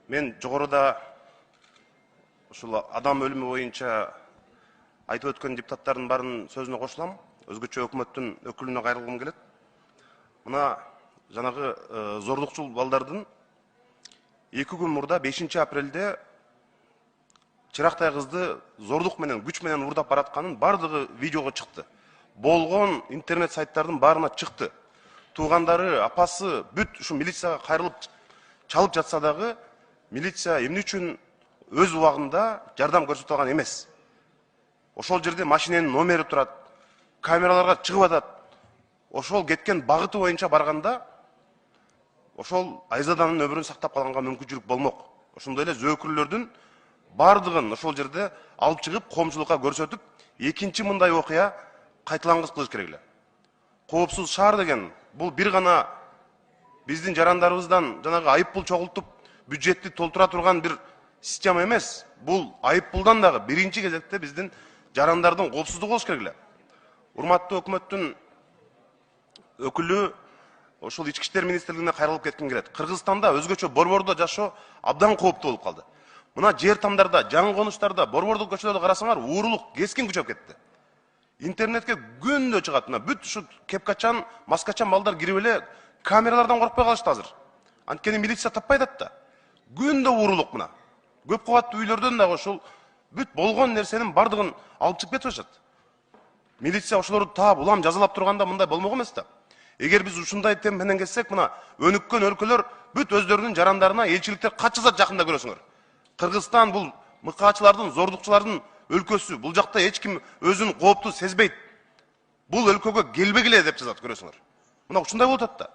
Мен жогоруда ушул адам өлүмү боюнча айтып өткөн депутаттардын баарынын сөзүнө кошулам. Өзгөчө өкмөттүн өкүлүнө кайрылгым келет. Мына жанагы зордукчул балдардын 2 күн мурда 5 апрелде Чырактай кызды зордук менен, күч менен урдап баратканын бардыгы видеого чыкты. Болгон интернет сайттардын баарына чыкты. Туугандары, апасы бүт ушу милицияга кайрылып чалып жатса дагы, милиция эмне үчүн өз убагында жардам көрсөтө алган эмес. Ошол жерде машиненин номери турат, камераларга чыгып атат. Ошол кеткен багыты боюнча барганда, ошол Айзаданын өмүрүн сактап калганга мүмкүнчүлүк болмок. Ошондой эле зөөкүрлөрдүн бардыгын ошол жерде алып чыгып, коомчулукка көрсөтүп, экинчи мындай окуя кайталангыс кылыш керек эле. Коопсуз шаар деген бул бир гана биздин жарандарыбыздан жанагы айыппул чогултуп, бюджетти толтура турган бир система эмес. Бул айыппулдан дагы биринчи кезекте биздин жарандардын коопсуздугу болуш керек эле. Урматтуу өкмөттүн өкүлү ошол ички иштер министрлигине кайрылып кетким келет. Кыргызстанда өзгөчө борбордо жашоо абдан кооптуу болуп калды. Мына жер тамдарда, жаңы конуштарда, борбордук көчөлөрдө карасаңар, уурулук кескин күчөп кетти. Интернетке күндө чыгат. Мына бүт ушу кепкачан, маскачан балдар кирип эле камералардан коркпой калышты азыр. Анткени милиция таппай атат да. Күндө уурулук мына. Көп кабаттуу үйлөрдөн дагы ошол бүт болгон нерсенин бардыгын алып чыгып кетип атышат. Милиция ошолорду таап, улам жазалап турганда мындай болмок эмес да. Эгер биз ушундай темп менен кетсек, мына өнүккөн өлкөлөр бүт өздөрүнүн жарандарына элчиликтер кат жазат жакында көрөсүңөр. Кыргызстан бул мыкаачылардын, зордукчулардын өлкөсү. Бул жакта эч ким өзүн кооптуу сезбейт. Бул өлкөгө келбегиле деп жазат көрөсүңөр. Мына ушундай болуп атат да.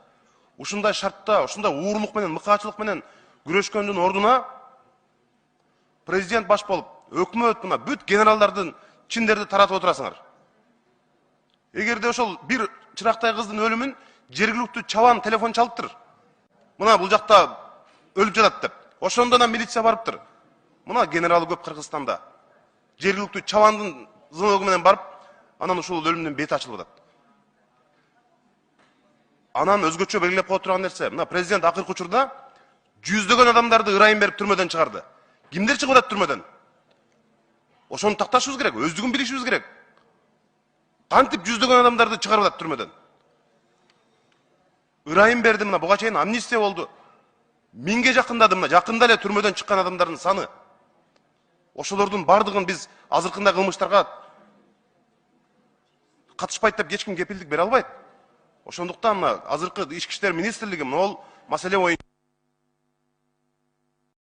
Ушундай шартта, ушундай уурулук менен, мыкаачылык менен күрөшкөндүн ордуна президент баш болуп, өкмөт мына бүт генералдардын чиндерди таратып отурасыңар. Эгерде ошол бир Чырактай кыздын өлүмүн жергиликтүү чабан телефон чалыптыр. Мына бул жакта өлүп жатат деп. Ошондон милиция барыптыр. Мына генералы көп Кыргызстанда. Жергиликтүү чабандын звоногу менен барып, анан ушул өлүмдүн бети ачылып атат. Анан өзгөчө белгилеп кое турган нерсе, мына президент акыркы учурда жүздөгөн адамдарды ырайым берип түрмөдөн чыгарды. Кимдер чыгып атат түрмөдөн? Ошону такташыбыз керек, өздүгүн билишибиз керек. Кантип жүздөгөн адамдарды чыгарып атат түрмөдөн? Ырайым берди, мына буга чейин амнистия болду. 1000ге жакындады, мына жакында эле түрмөдөн чыккан адамдардын саны. Ошолордун бардыгын биз азыркындай кылмыштарга катышпайт деп эч ким кепилдик бере албайт. Ошондуктан мына азыркы ички иштер министрлиги могул маселе боюнча